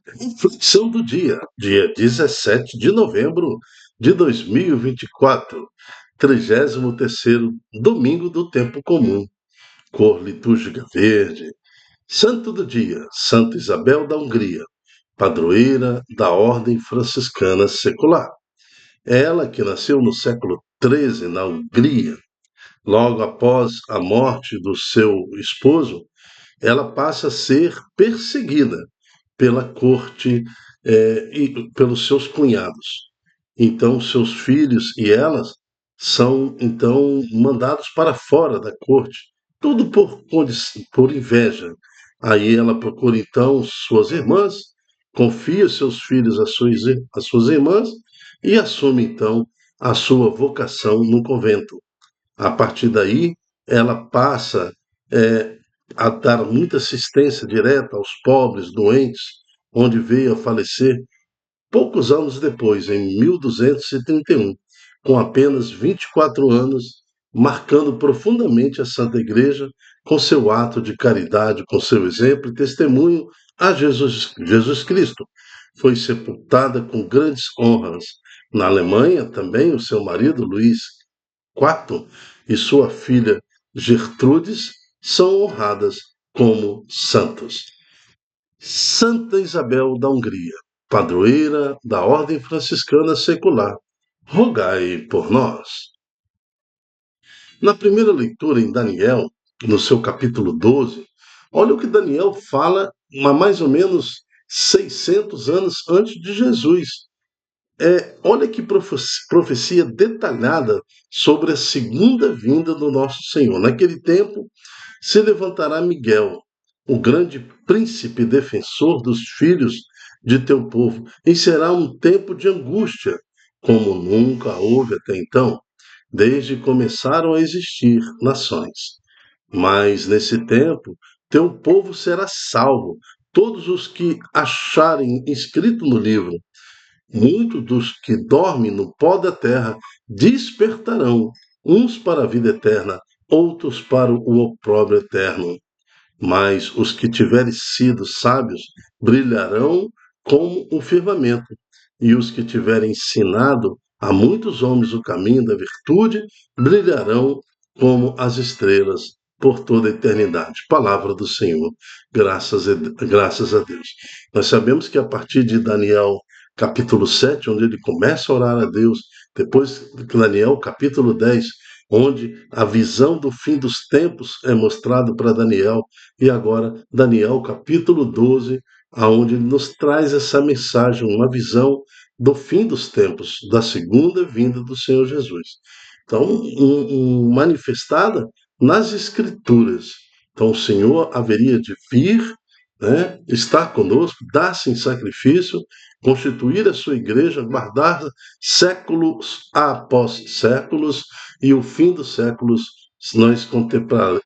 Reflexão do dia 17 de novembro de 2024, 33º domingo do tempo comum, cor litúrgica verde. Santo do dia, Santa Isabel da Hungria, padroeira da Ordem Franciscana Secular. É ela que nasceu no século XIII na Hungria. Logo após a morte do seu esposo, ela passa a ser perseguida pela corte e pelos seus cunhados. Então, seus filhos e elas são então mandados para fora da corte, tudo por inveja. Aí ela procura então suas irmãs, confia seus filhos às suas irmãs e assume então a sua vocação no convento. A partir daí, ela passa eh, a dar muita assistência direta aos pobres, doentes, onde veio a falecer poucos anos depois, em 1231, com apenas 24 anos, marcando profundamente a Santa Igreja com seu ato de caridade, com seu exemplo e testemunho a Jesus Cristo. Foi sepultada com grandes honras. Na Alemanha, também, o seu marido, Luís IV, e sua filha Gertrudes são honradas como santos. Santa Isabel da Hungria, padroeira da Ordem Franciscana Secular, rogai por nós. Na primeira leitura em Daniel, no seu capítulo 12, olha o que Daniel fala há mais ou menos 600 anos antes de Jesus. Olha que profecia detalhada sobre a segunda vinda do nosso Senhor. Naquele tempo se levantará Miguel, o grande príncipe defensor dos filhos de teu povo, e será um tempo de angústia, como nunca houve até então, desde que começaram a existir nações. Mas nesse tempo, teu povo será salvo, todos os que acharem escrito no livro. Muitos dos que dormem no pó da terra despertarão, uns para a vida eterna, outros para o opróbrio eterno. Mas os que tiverem sido sábios brilharão como um firmamento, e os que tiverem ensinado a muitos homens o caminho da virtude brilharão como as estrelas por toda a eternidade. Palavra do Senhor, graças a Deus. Nós sabemos que a partir de Daniel capítulo 7, onde ele começa a orar a Deus, depois de Daniel capítulo 10, onde a visão do fim dos tempos é mostrado para Daniel, e agora Daniel capítulo 12, aonde ele nos traz essa mensagem, uma visão do fim dos tempos, da segunda vinda do Senhor Jesus. Então, manifestada nas Escrituras. Então, o Senhor haveria de vir, né, estar conosco, dar-se em sacrifício, constituir a sua igreja, guardar séculos após séculos, e o fim dos séculos nós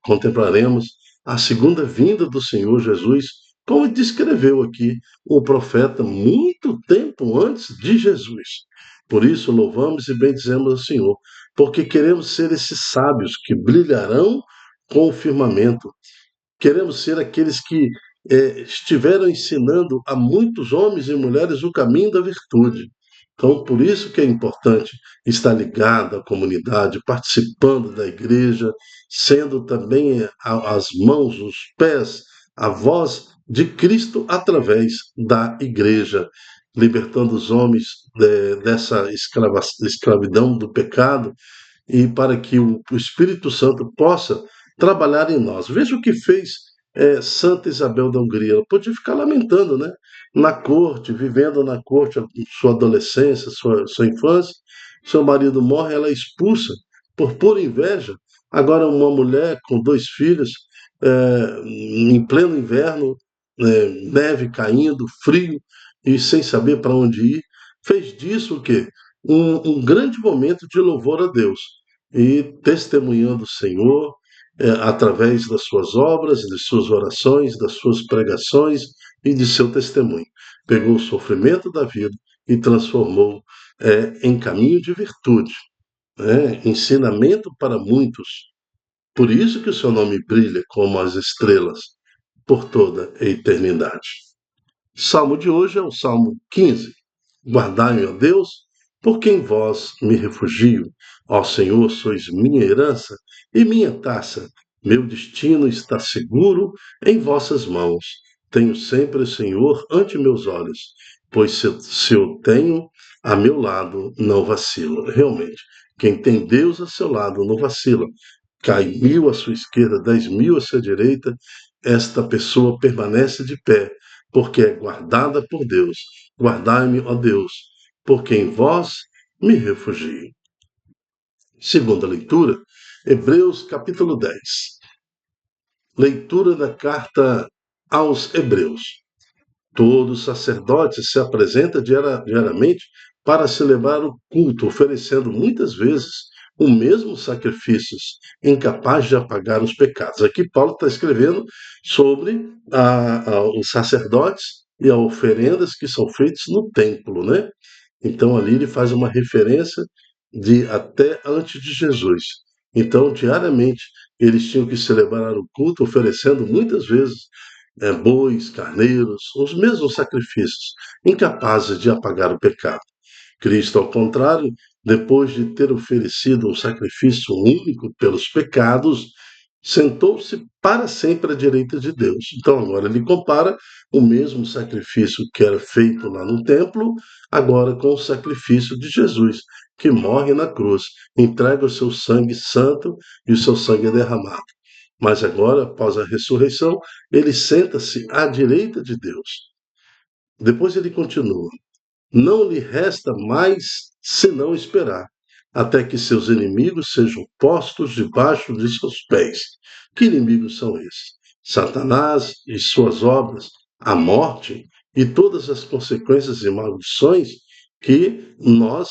contemplaremos a segunda vinda do Senhor Jesus, como descreveu aqui o profeta muito tempo antes de Jesus. Por isso, louvamos e bendizemos ao Senhor, porque queremos ser esses sábios que brilharão com o firmamento. Queremos ser aqueles que estiveram ensinando a muitos homens e mulheres o caminho da virtude. Então, por isso que é importante estar ligado à comunidade, participando da igreja, sendo também as mãos, os pés, a voz de Cristo através da igreja, libertando os homens dessa escravidão do pecado, e para que o Espírito Santo possa trabalhar em nós. Veja o que fez Santa Isabel da Hungria. Ela podia ficar lamentando, né? Na corte, vivendo na corte, sua adolescência, sua infância. Seu marido morre, ela é expulsa por pura inveja. Agora, uma mulher com 2 filhos, em pleno inverno, neve caindo, frio, e sem saber para onde ir, fez disso o quê? Um grande momento de louvor a Deus, e testemunhando o Senhor através das suas obras, de suas orações, das suas pregações e de seu testemunho. Pegou o sofrimento da vida e transformou em caminho de virtude, né? Ensinamento para muitos. Por isso que o seu nome brilha como as estrelas por toda a eternidade. Salmo de hoje é o Salmo 15. Guardai-me, ó Deus, porque em vós me refugio. Ó Senhor, sois minha herança e minha taça. Meu destino está seguro em vossas mãos. Tenho sempre o Senhor ante meus olhos, pois se eu tenho a meu lado, não vacilo. Realmente, quem tem Deus a seu lado não vacila. Cai 1.000 à sua esquerda, 10.000 à sua direita, esta pessoa permanece de pé, porque é guardada por Deus. Guardai-me, ó Deus, porque em vós me refugio. Segunda leitura, Hebreus capítulo 10. Leitura da carta aos Hebreus. Todo sacerdote se apresenta diariamente para celebrar o culto, oferecendo muitas vezes o mesmo sacrifícios, incapaz de apagar os pecados. Aqui Paulo está escrevendo sobre os sacerdotes e as oferendas que são feitas no templo, né? Então ali ele faz uma referência de até antes de Jesus. Então, diariamente, eles tinham que celebrar o culto, oferecendo muitas vezes bois, carneiros, os mesmos sacrifícios, incapazes de apagar o pecado. Cristo, ao contrário, depois de ter oferecido um sacrifício único pelos pecados, sentou-se para sempre à direita de Deus. Então, agora ele compara o mesmo sacrifício que era feito lá no templo, agora com o sacrifício de Jesus, que morre na cruz, entrega o seu sangue santo e o seu sangue é derramado. Mas agora, após a ressurreição, ele senta-se à direita de Deus. Depois ele continua: não lhe resta mais senão esperar, até que seus inimigos sejam postos debaixo de seus pés. Que inimigos são esses? Satanás e suas obras, a morte e todas as consequências e maldições que nós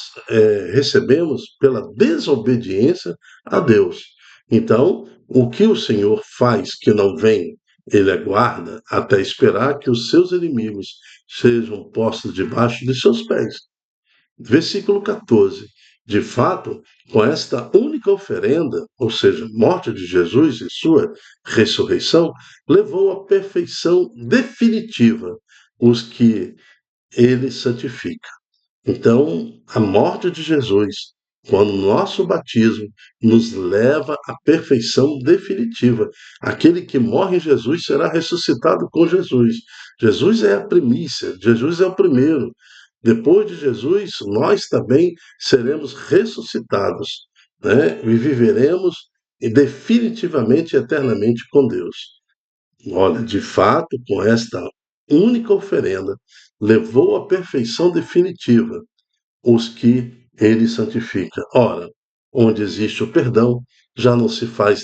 recebemos pela desobediência a Deus. Então, o que o Senhor faz que não vem, ele aguarda até esperar que os seus inimigos sejam postos debaixo de seus pés. Versículo 14. De fato, com esta única oferenda, ou seja, morte de Jesus e sua ressurreição, levou à perfeição definitiva os que ele santifica. Então, a morte de Jesus, quando o nosso batismo nos leva à perfeição definitiva. Aquele que morre em Jesus será ressuscitado com Jesus. Jesus é a primícia, Jesus é o primeiro. Depois de Jesus, nós também seremos ressuscitados, né? E viveremos definitivamente, eternamente com Deus. Olha, de fato, com esta única oferenda, levou à perfeição definitiva os que ele santifica. Ora, onde existe o perdão, já não se faz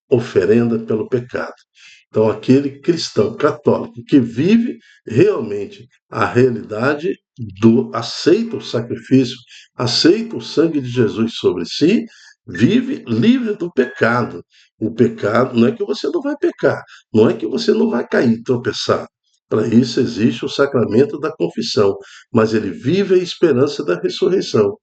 oferenda pelo pecado. Então, aquele cristão católico que vive realmente a realidade do aceita o sacrifício, aceita o sangue de Jesus sobre si, vive livre do pecado. O pecado não é que você não vai pecar, não é que você não vai cair, tropeçar. Para isso existe o sacramento da confissão, mas ele vive a esperança da ressurreição,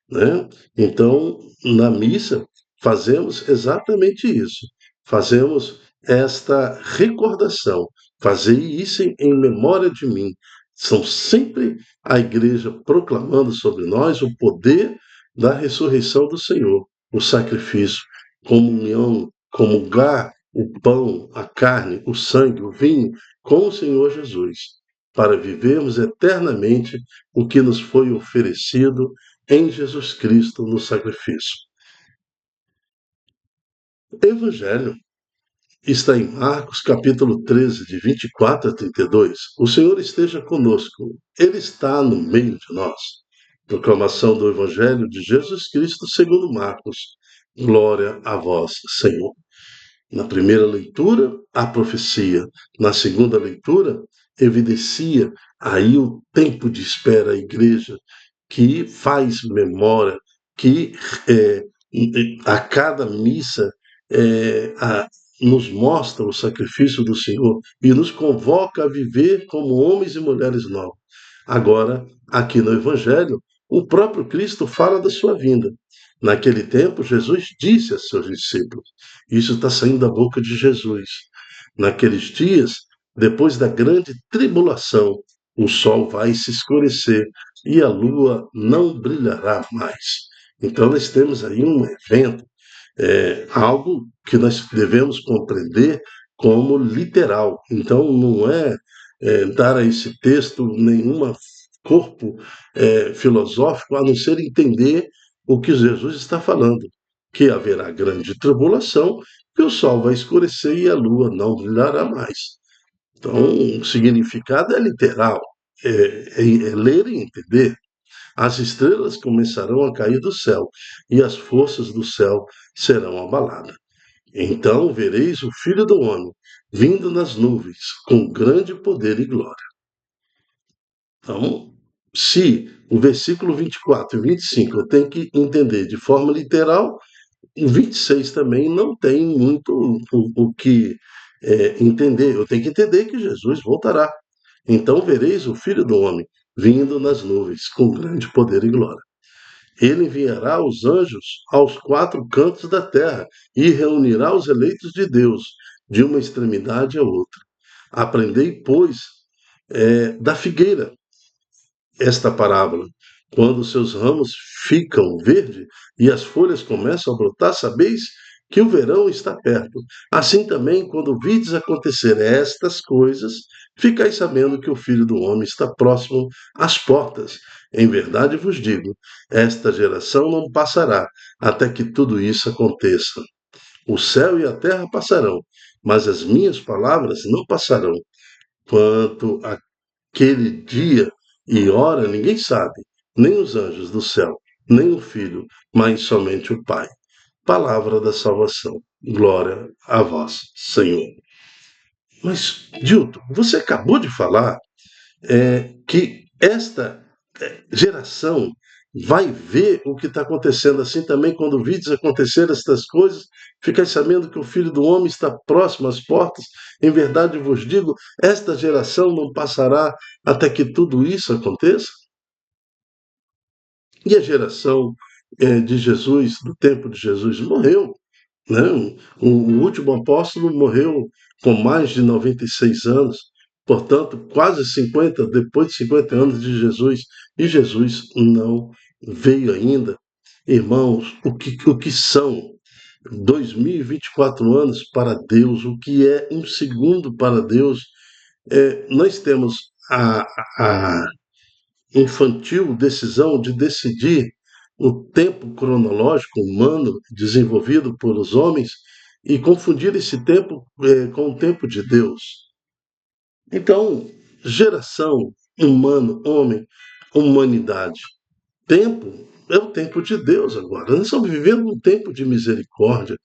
né? Então, na missa, fazemos exatamente isso. Fazemos esta recordação. Fazer isso em memória de mim. São sempre a igreja proclamando sobre nós o poder da ressurreição do Senhor, o sacrifício, comunhão, comungar o pão, a carne, o sangue, o vinho com o Senhor Jesus, para vivermos eternamente o que nos foi oferecido em Jesus Cristo no sacrifício. Evangelho está em Marcos capítulo 13, de 24 a 32. O Senhor esteja conosco, Ele está no meio de nós. Proclamação do Evangelho de Jesus Cristo segundo Marcos. Glória a vós, Senhor. Na primeira leitura, a profecia. Na segunda leitura, evidencia aí o tempo de espera à igreja, que faz memória, que a cada missa nos mostra o sacrifício do Senhor e nos convoca a viver como homens e mulheres novos. Agora, aqui no Evangelho, o próprio Cristo fala da sua vinda. Naquele tempo, Jesus disse a seus discípulos, isso está saindo da boca de Jesus. Naqueles dias, depois da grande tribulação, o sol vai se escurecer e a lua não brilhará mais. Então, nós temos aí um evento, algo que nós devemos compreender como literal. Então, não dar a esse texto nenhum corpo filosófico, a não ser entender o que Jesus está falando, que haverá grande tribulação, que o sol vai escurecer e a lua não brilhará mais. Então, o significado é literal, é ler e entender. As estrelas começarão a cair do céu e as forças do céu serão abaladas. Então vereis o Filho do Homem vindo nas nuvens com grande poder e glória. Então, se o versículo 24 e 25 eu tenho que entender de forma literal, o 26 também não tem muito o que entender. Eu tenho que entender que Jesus voltará. Então vereis o Filho do Homem vindo nas nuvens com grande poder e glória. Ele enviará os anjos aos quatro cantos da terra e reunirá os eleitos de Deus de uma extremidade à outra. Aprendei, pois, da figueira esta parábola. Quando seus ramos ficam verdes e as folhas começam a brotar, sabeis que o verão está perto. Assim também, quando vides acontecer estas coisas, ficais sabendo que o Filho do Homem está próximo às portas. Em verdade vos digo, esta geração não passará até que tudo isso aconteça. O céu e a terra passarão, mas as minhas palavras não passarão. Quanto aquele dia e hora ninguém sabe, nem os anjos do céu, nem o Filho, mas somente o Pai. Palavra da salvação. Glória a vós, Senhor. Mas, Dilton, você acabou de falar que esta geração vai ver o que está acontecendo assim também, quando vides acontecer estas coisas, ficais sabendo que o Filho do Homem está próximo às portas. Em verdade vos digo, esta geração não passará até que tudo isso aconteça. E a geração de Jesus, do tempo de Jesus, morreu. Né? O último apóstolo morreu com mais de 96 anos, portanto, quase 50, depois de 50 anos de Jesus, e Jesus não veio ainda. Irmãos, o que são 2024 anos para Deus? O que é um segundo para Deus? Nós temos a infantil decisão de decidir o tempo cronológico humano desenvolvido pelos homens e confundir esse tempo com o tempo de Deus. Então, geração, humano, homem, humanidade. Tempo é o tempo de Deus agora. Nós estamos vivendo um tempo de misericórdia.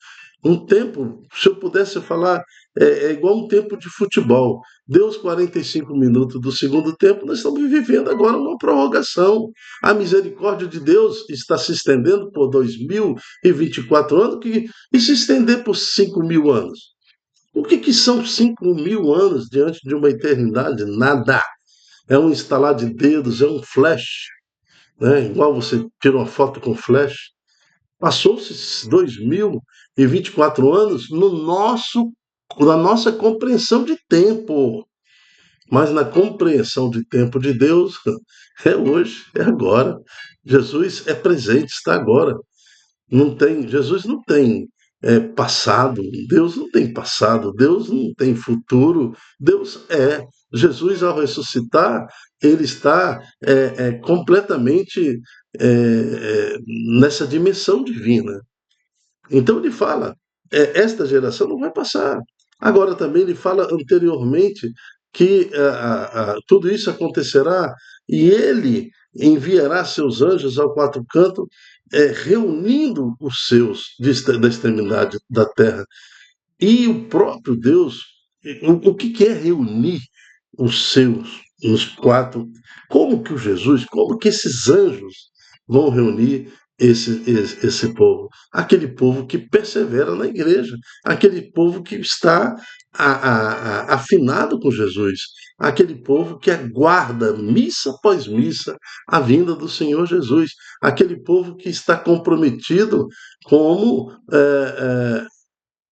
Um tempo, se eu pudesse falar, é igual um tempo de futebol. Deu os 45 minutos do segundo tempo, nós estamos vivendo agora uma prorrogação. A misericórdia de Deus está se estendendo por 2024 anos e se estender por 5.000 anos. O que são 5.000 anos diante de uma eternidade? Nada. É um estalar de dedos, é um flash, né? Igual você tira uma foto com flash. Passou-se 2024 anos na nossa compreensão de tempo, mas na compreensão de tempo de Deus é hoje, é agora. Jesus é presente, está agora. Jesus não tem passado, Deus não tem passado, Deus não tem futuro, Deus é. Jesus, ao ressuscitar, ele está completamente nessa dimensão divina. Então ele fala, esta geração não vai passar. Agora também ele fala anteriormente que tudo isso acontecerá e ele enviará seus anjos ao quatro cantos, reunindo os seus da extremidade da terra. E o próprio Deus, o que é reunir os seus nos quatro? Como que como que esses anjos vão reunir esse povo? Aquele povo que persevera na igreja, aquele povo que está afinado com Jesus, aquele povo que aguarda missa após missa a vinda do Senhor Jesus, aquele povo que está comprometido como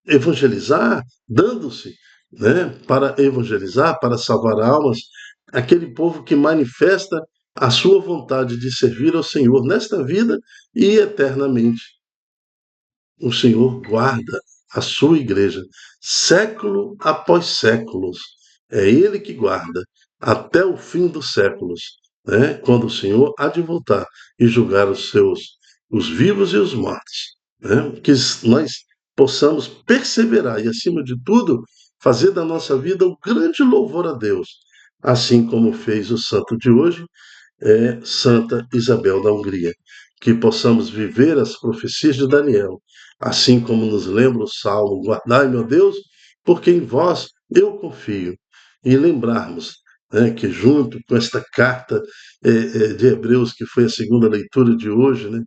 evangelizar, dando-se, né, para evangelizar, para salvar almas. aquele povo que manifesta a sua vontade de servir ao Senhor nesta vida e eternamente. O Senhor guarda a sua igreja século após séculos. É Ele que guarda até o fim dos séculos, né? Quando o Senhor há de voltar e julgar os vivos e os mortos, né? Que nós possamos perseverar e, acima de tudo, fazer da nossa vida um grande louvor a Deus, assim como fez o santo de hoje, Santa Isabel da Hungria. Que possamos viver as profecias de Daniel, assim como nos lembra o Salmo: guardai, meu Deus, porque em vós eu confio. E lembrarmos, né, que junto com esta carta de Hebreus, que foi a segunda leitura de hoje, né,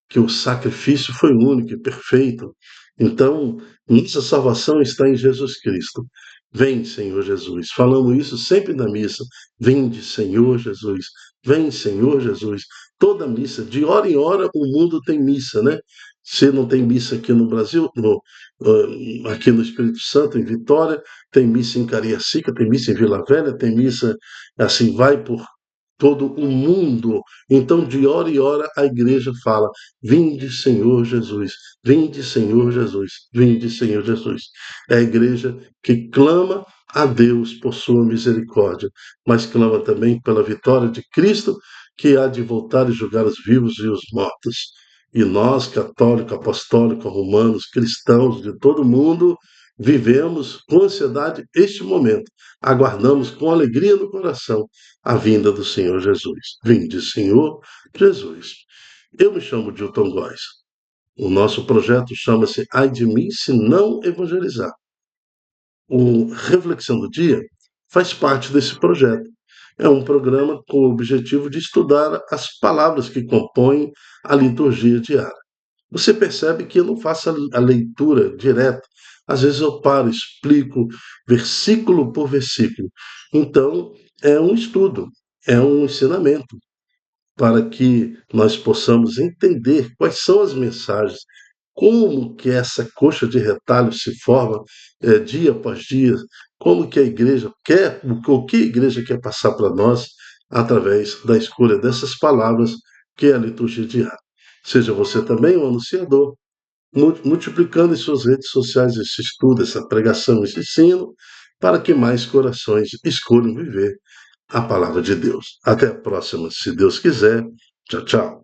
que o sacrifício foi único e perfeito. Então, nossa salvação está em Jesus Cristo. Vem, Senhor Jesus. Falamos isso sempre na missa. Vinde, Senhor Jesus. Vem, Senhor Jesus. Toda missa, de hora em hora, o mundo tem missa, né? Se não tem missa aqui no Brasil, aqui no Espírito Santo, em Vitória, tem missa em Cariacica, tem missa em Vila Velha, tem missa, assim, vai por todo o mundo. Então, de hora em hora, a igreja fala: vinde, Senhor Jesus, vinde, Senhor Jesus, vinde, Senhor Jesus. É a igreja que clama a Deus por sua misericórdia, mas clama também pela vitória de Cristo, que há de voltar e julgar os vivos e os mortos. E nós, católicos, apostólicos, romanos, cristãos de todo mundo, vivemos com ansiedade este momento, aguardamos com alegria no coração a vinda do Senhor Jesus. Vinde, Senhor Jesus. Eu me chamo Dilton Góes. O nosso projeto chama-se Ai de mim se não evangelizar. O Reflexão do Dia faz parte desse projeto. É um programa com o objetivo de estudar as palavras que compõem a liturgia diária. Você percebe que eu não faço a leitura direta. Às vezes eu paro, explico versículo por versículo. Então, é um estudo, é um ensinamento para que nós possamos entender quais são as mensagens, como que essa coxa de retalho se forma dia após dia, como que a igreja quer, o que a igreja quer passar para nós através da escolha dessas palavras que é a liturgia diária. Seja você também um anunciador, multiplicando em suas redes sociais esse estudo, essa pregação, esse ensino, para que mais corações escolham viver a palavra de Deus. Até a próxima, se Deus quiser. Tchau, tchau.